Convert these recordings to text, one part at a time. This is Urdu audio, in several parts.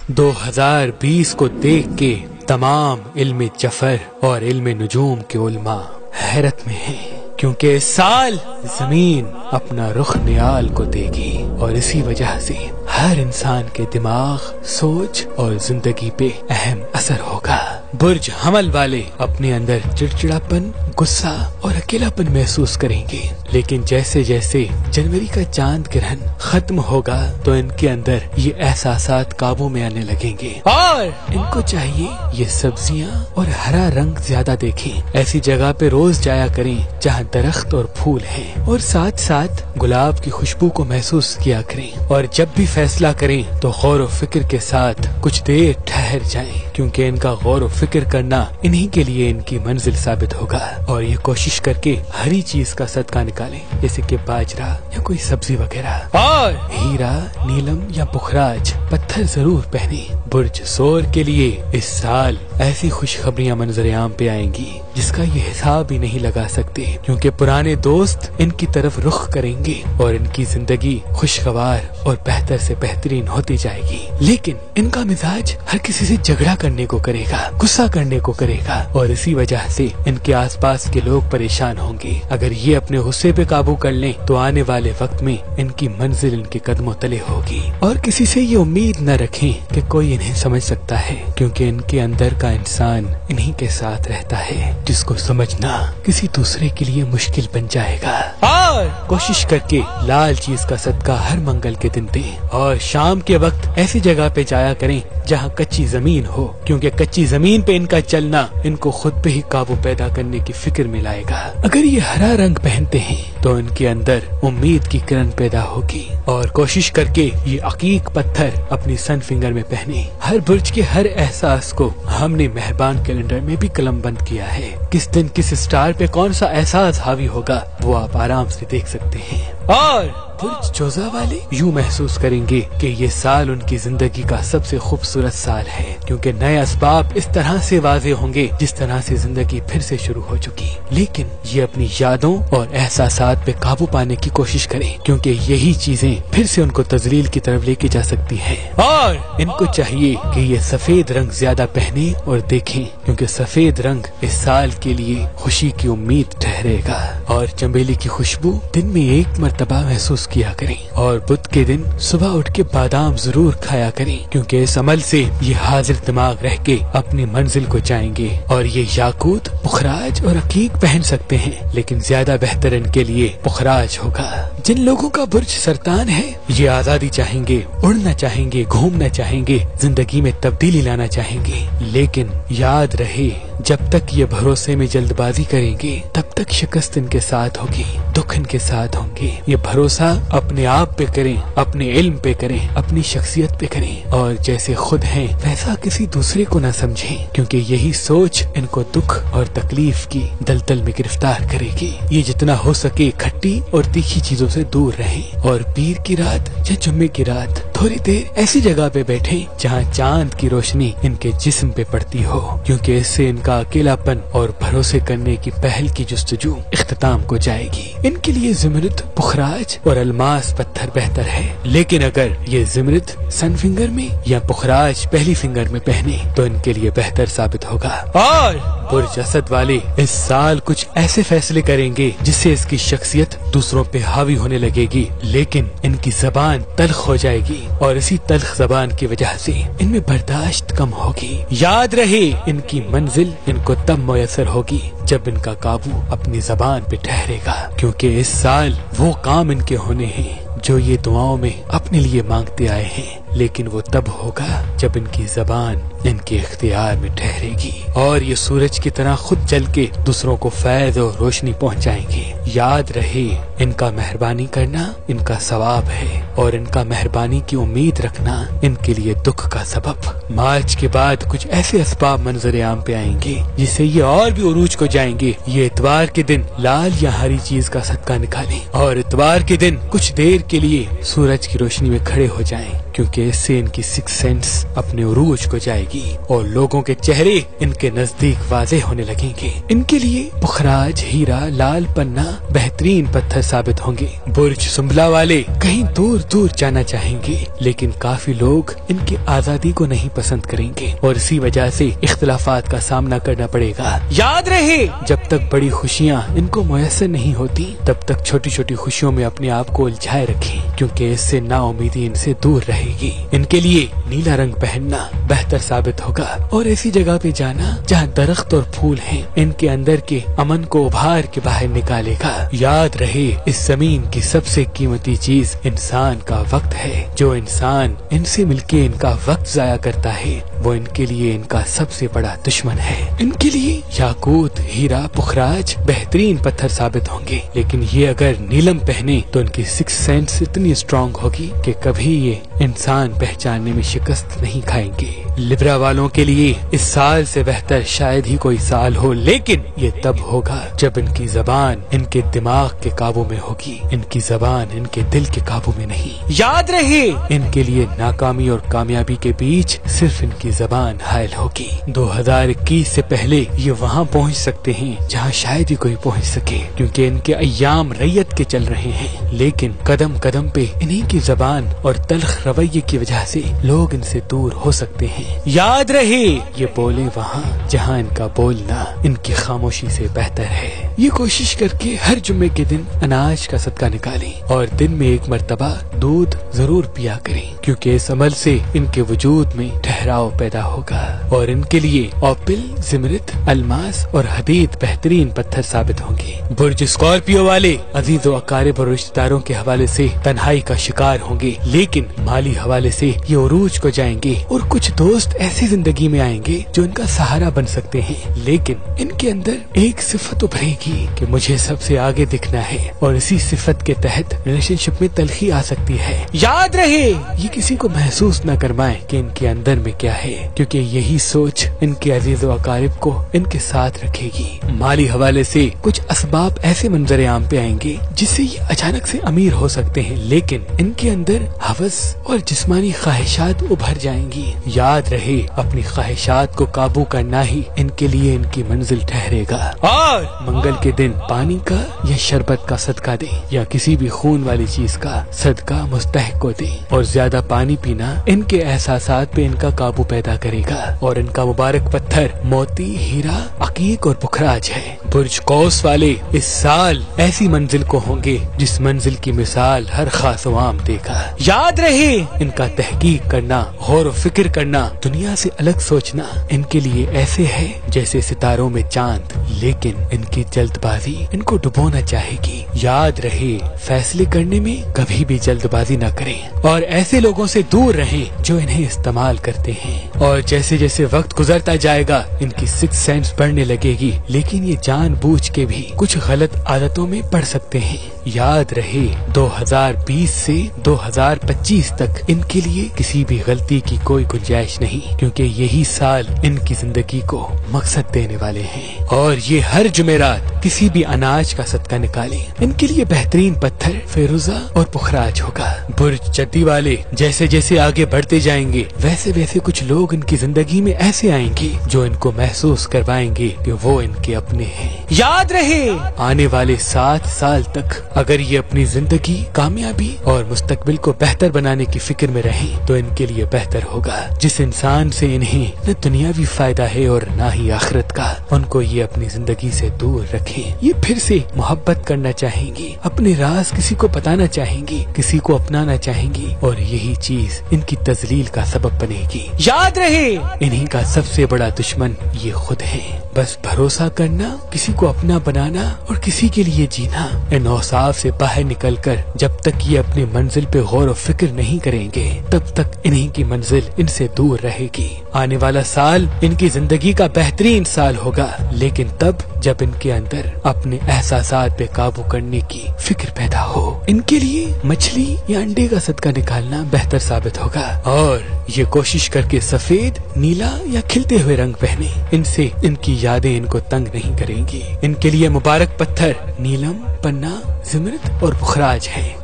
2020 کو دیکھ کے تمام علم جفر اور علم نجوم کے علماء حیرت میں ہیں، کیونکہ اس سال زمین اپنا رخ نیال کو دے گی اور اسی وجہ سے ہر انسان کے دماغ، سوچ اور زندگی پہ اہم اثر ہوگا۔ برج حمل والے اپنے اندر چڑچڑاپن، غصہ اور اکیلاپن محسوس کریں گے، لیکن جیسے جیسے جنوری کا چاند گرہن ختم ہوگا تو ان کے اندر یہ احساسات قابو میں آنے لگیں گے اور ان کو چاہیے یہ سبزیاں اور ہرا رنگ زیادہ دیکھیں، ایسی جگہ پہ روز جایا کریں جہاں درخت اور پھول ہیں، اور ساتھ ساتھ گلاب کی خوشبو کو محسوس کیا کریں، اور جب بھی فیصلہ کریں تو غور و فکر کے ساتھ کچھ دیر ٹھہر جائیں، کیونکہ ان کا غور و فکر کرنا انہی کے لیے ان کی منزل ثابت ہوگا۔ اور یہ کوشش کر کے ہری چیز کا صدقہ نکالیں، جیسے کہ باجرا یا کوئی سبزی وغیرہ، اور ہیرا، نیلم یا پخراج پتھر ضرور پہنیں۔ برج سور کے لیے اس سال ایسی خوشخبریاں منظر عام پہ آئیں گی جس کا یہ حساب ہی نہیں لگا سکتے، کیونکہ پرانے دوست ان کی طرف رخ کریں گے اور ان کی زندگی خوشگوار اور بہتر سے بہترین ہوتی جائے گی، لیکن ان کا مزاج ہر کسی سے جھگڑا کرنے کو کرے گا، غصہ کرنے کو کرے گا، اور اسی وجہ سے ان کے آس پاس کے لوگ پریشان ہوں گے۔ اگر یہ اپنے غصے پہ قابو کر لیں تو آنے والے وقت میں ان کی منزل ان کے قدموں تلے ہوگی، اور کسی سے یہ امید نہ رکھیں کہ کوئی انہیں سمجھ سکتا ہے، کیونکہ ان کے اندر کا انسان انہی کے ساتھ رہتا ہے جس کو سمجھنا کسی دوسرے کے لیے مشکل بن جائے گا۔ اور کوشش کر کے لال چیز کا صدقہ ہر منگل کے دن دیں، اور شام کے وقت ایسی جگہ پہ جایا کریں جہاں کچی زمین ہو، کیونکہ کچی زمین پہ ان کا چلنا ان کو خود پہ ہی قابو پیدا کرنے کی فکر میں لائے گا۔ اگر یہ ہرا رنگ پہنتے ہیں تو ان کے اندر امید کی کرن پیدا ہوگی، اور کوشش کر کے یہ عقیق پتھر اپنی سن فنگر میں پہنے۔ ہر برج کے ہر احساس کو ہم نے مہربان کیلنڈر میں بھی قلم بند کیا ہے، کس دن کس اسٹار پہ کون سا احساس حاوی ہوگا وہ آپ آرام سے دیکھ سکتے ہیں۔ اور برج جوزا والے یوں محسوس کریں گے کہ یہ سال ان کی زندگی کا سب سے خوبصورت سال ہے، کیونکہ نئے اسباب اس طرح سے واضح ہوں گے جس طرح سے زندگی پھر سے شروع ہو چکی، لیکن یہ اپنی یادوں اور احساسات پہ قابو پانے کی کوشش کریں، کیونکہ یہی چیزیں پھر سے ان کو تذلیل کی طرف لے کے جا سکتی ہیں۔ اور ان کو چاہیے کہ یہ سفید رنگ زیادہ پہنے اور دیکھیں، کیونکہ سفید رنگ اس سال کے لیے خوشی کی امید ٹھہرے گا، اور چنبیلی کی خوشبو دن میں ایک مرتبہ محسوس کیا کریں، اور بدھ کے دن صبح اٹھ کے بادام ضرور کھایا کریں، کیونکہ اس عمل سے یہ حاضر دماغ رہ کے اپنی منزل کو جائیں گے۔ اور یہ یاقوت، پخراج اور عقیق پہن سکتے ہیں، لیکن زیادہ بہتر ان کے لیے پخراج ہوگا۔ جن لوگوں کا برج سرطان ہے یہ آزادی چاہیں گے، اڑنا چاہیں گے، گھومنا چاہیں گے، زندگی میں تبدیلی لانا چاہیں گے، لیکن یاد رہے جب تک یہ بھروسے میں جلد بازی کریں گے تب تک شکست ان کے ساتھ ہوگی، دکھ ان کے ساتھ ہوں گے۔ یہ بھروسہ اپنے آپ پہ کریں، اپنے علم پہ کریں، اپنی شخصیت پہ کریں، اور جیسے خود ہیں ویسا کسی دوسرے کو نہ سمجھیں، کیونکہ یہی سوچ ان کو دکھ اور تکلیف کی دلدل میں گرفتار کرے گی۔ یہ جتنا ہو سکے کھٹی اور تیکھی چیزوں سے دور رہیں، اور پیر کی رات یا جمعے کی رات تھوڑی دیر ایسی جگہ پہ بیٹھیں جہاں چاند کی روشنی ان کے جسم پہ پڑتی ہو، کیونکہ اس سے ان کا اکیلاپن اور بھروسے کرنے کی پہل کی جستجو اختتام کو جائے گی۔ ان کے لیے زمرد، پخراج اور الماس پتھر بہتر ہے، لیکن اگر یہ زمرد سن فنگر میں یا پخراج پہلی فنگر میں پہنے تو ان کے لیے بہتر ثابت ہوگا۔ اور برج اسد والے اس سال کچھ ایسے فیصلے کریں گے جس سے اس کی شخصیت دوسروں پہ حاوی ہونے لگے گی، لیکن ان کی زبان تلخ ہو جائے گی، اور اسی تلخ زبان کی وجہ سے ان میں برداشت کم ہوگی۔ یاد رہے ان کی منزل ان کو تب میسر ہوگی جب ان کا قابو اپنی زبان پہ ٹھہرے گا، کیونکہ اس سال وہ کام ان کے ہونے ہیں جو یہ دعاؤں میں اپنے لیے مانگتے آئے ہیں، لیکن وہ تب ہوگا جب ان کی زبان ان کے اختیار میں ٹھہرے گی، اور یہ سورج کی طرح خود جل کے دوسروں کو فیض اور روشنی پہنچائیں گے۔ یاد رہے ان کا مہربانی کرنا ان کا ثواب ہے، اور ان کا مہربانی کی امید رکھنا ان کے لیے دکھ کا سبب۔ مارچ کے بعد کچھ ایسے اسباب منظر عام پہ آئیں گے جس سے یہ اور بھی عروج کو جائیں گے۔ یہ اتوار کے دن لال یا ہری چیز کا صدقہ نکالیں، اور اتوار کے دن کچھ دیر کے لیے سورج کی روشنی میں کھڑے ہو جائیں، کیونکہ کیونکہ اس سے ان کی سکس سینس اپنے عروج کو جائے گی اور لوگوں کے چہرے ان کے نزدیک واضح ہونے لگیں گے۔ ان کے لیے پخراج، ہیرا، لال پنا بہترین پتھر ثابت ہوں گے۔ برج سنبلا والے کہیں دور دور جانا چاہیں گے، لیکن کافی لوگ ان کی آزادی کو نہیں پسند کریں گے اور اسی وجہ سے اختلافات کا سامنا کرنا پڑے گا۔ یاد رہے، جب تک بڑی خوشیاں ان کو میسر نہیں ہوتی تب تک چھوٹی چھوٹی خوشیوں میں اپنے آپ کو الجھائے رکھیں، کیونکہ اس سے نا امیدی ان سے دور رہے گی۔ ان کے لیے نیلا رنگ پہننا بہتر ثابت ہوگا اور ایسی جگہ پہ جانا جہاں درخت اور پھول ہیں ان کے اندر کے امن کو ابھار کے باہر نکالے گا۔ یاد رہے، اس زمین کی سب سے قیمتی چیز انسان کا وقت ہے۔ جو انسان ان سے مل کے ان کا وقت ضائع کرتا ہے وہ ان کے لیے ان کا سب سے بڑا دشمن ہے۔ ان کے لیے یاقوت، ہیرا، پخراج بہترین پتھر ثابت ہوں گے، لیکن یہ اگر نیلم پہنے تو ان کی سکس سینس اتنی اسٹرانگ ہوگی کہ کبھی یہ انسان پہچاننے میں شکست نہیں کھائیں گے۔ لبرا والوں کے لیے اس سال سے بہتر شاید ہی کوئی سال ہو، لیکن یہ تب ہوگا جب ان کی زبان ان کے دماغ کے قابو میں ہوگی، ان کی زبان ان کے دل کے قابو میں نہیں۔ یاد رہے، ان کے لیے ناکامی اور کامیابی کے بیچ صرف ان کی زبان حائل ہوگی۔ 2021 سے پہلے یہ وہاں پہنچ سکتے ہیں جہاں شاید ہی کوئی پہنچ سکے، کیونکہ ان کے ایام ریت کے چل رہے ہیں، لیکن قدم قدم پہ انہیں کی زبان اور تلخ رویے کی وجہ سے لوگ ان سے دور ہو سکتے ہیں۔ یاد رہے، یہ بولے وہاں جہاں ان کا بولنا ان کی خاموشی سے بہتر ہے۔ یہ کوشش کر کے ہر جمعے کے دن اناج کا صدقہ نکالیں اور دن میں ایک مرتبہ دودھ ضرور پیا کریں، کیونکہ اس عمل سے ان کے وجود میں ٹھہراؤ پیدا ہوگا اور ان کے لیے اوپل، زمرد، الماس اور حدید بہترین پتھر ثابت ہوں گے۔ برج اسکارپیو والے عزیز و اقارب اور رشتہ داروں کے حوالے سے تنہائی کا شکار ہوں گے، لیکن مالی حوالے سے یہ عروج کو جائیں گے اور کچھ دوست ایسی زندگی میں آئیں گے جو ان کا سہارا بن سکتے ہیں، لیکن ان کے اندر ایک صفت ابھرے گی کہ مجھے سب سے آگے دکھنا ہے اور اسی صفت کے تحت ریلیشن شپ میں تلخی آ سکتی ہے۔ یاد رہے، یہ کسی کو محسوس نہ کروائیں کہ ان کے اندر میں کیا ہے، کیونکہ یہی سوچ ان کے عزیز و اقارب کو ان کے ساتھ رکھے گی۔ مالی حوالے سے کچھ اسباب ایسے منظر عام پہ آئیں گے جس سے یہ اچانک سے امیر ہو سکتے ہیں، لیکن ان کے اندر ہوس اور جسمانی خواہشات ابھر جائیں گی۔ یاد رہے، اپنی خواہشات کو قابو کرنا ہی ان کے لیے ان کی منزل ٹھہرے گا۔ اور منگل کے دن پانی کا یا شربت کا صدقہ دیں یا کسی بھی خون والی چیز کا صدقہ مستحق کو دیں، اور زیادہ پانی پینا ان کے احساسات پہ ان کا قابو پیدا کرے گا اور ان کا مبارک پتھر موتی، ہیرا، عقیق اور پخراج ہے۔ برج قوس والے اس سال ایسی منزل کو ہوں گے جس منزل کی مثال ہر خاص و عام دیکھا۔ یاد رہے، ان کا تحقیق کرنا، غور و فکر کرنا، دنیا سے الگ سوچنا ان کے لیے ایسے ہے جیسے ستاروں میں چاند، لیکن ان کی جلد بازی ان کو ڈبونا چاہے گی۔ یاد رہے، فیصلے کرنے میں کبھی بھی جلد بازی نہ کریں اور ایسے لوگوں سے دور رہیں جو انہیں استعمال کرتے ہیں، اور جیسے جیسے وقت گزرتا جائے گا ان کی سکس سینس بڑھنے لگے گی، لیکن یہ جان بوجھ کے بھی کچھ غلط عادتوں میں پڑ سکتے ہیں۔ یاد رہے، 2020 سے 2025 تک ان کے لیے کسی بھی غلطی کی کوئی گنجائش نہیں، کیونکہ یہی سال ان کی زندگی کو مقصد دینے والے ہیں۔ اور یہ ہر جمعرات کسی بھی اناج کا صدقہ نکالیں، ان کے لیے بہترین پتھر فیروزہ اور پخراج ہوگا۔ برج چتی والے جیسے جیسے آگے بڑھتے جائیں گے ویسے ویسے کچھ لوگ ان کی زندگی میں ایسے آئیں گے جو ان کو محسوس کروائیں گے کہ وہ ان کے اپنے ہیں۔ یاد رہے، آنے والے 7 سال تک اگر یہ اپنی زندگی، کامیابی اور مستقبل کو بہتر بنانے کی فکر میں رہیں تو ان کے لیے بہتر ہوگا۔ جس انسان سے انہیں نہ دنیاوی فائدہ ہے اور نہ ہی آخرت کا، ان کو یہ اپنی زندگی سے دور رکھیں۔ یہ پھر سے محبت کرنا چاہیں گی، اپنے راز کسی کو بتانا چاہیں گی، کسی کو اپنانا چاہیں گی، اور یہی چیز ان کی تذلیل کا سبب بنے گی۔ یاد رہے، انہیں کا سب سے بڑا دشمن یہ خود ہے۔ بس بھروسہ کرنا، کسی کو اپنا بنانا اور کسی کے لیے جینا، ان اوصاف سے باہر نکل کر جب تک یہ اپنی منزل پہ غور و فکر نہیں کریں گے تب تک انہیں کی منزل ان سے دور رہے گی۔ آنے والا سال ان کی زندگی کا بہترین سال ہوگا، لیکن تب جب ان کے اندر اپنے احساسات پہ قابو کرنے کی فکر پیدا ہو۔ ان کے لیے مچھلی یا انڈے کا صدقہ نکالنا بہتر ثابت ہوگا، اور یہ کوشش کر کے سفید، نیلا یا کھلتے ہوئے رنگ پہنے، ان سے ان کی یادیں ان کو تنگ نہیں کریں گی۔ ان کے لیے مبارک پتھر نیلم، پنا، زمرد اور پخراج ہے،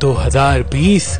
2020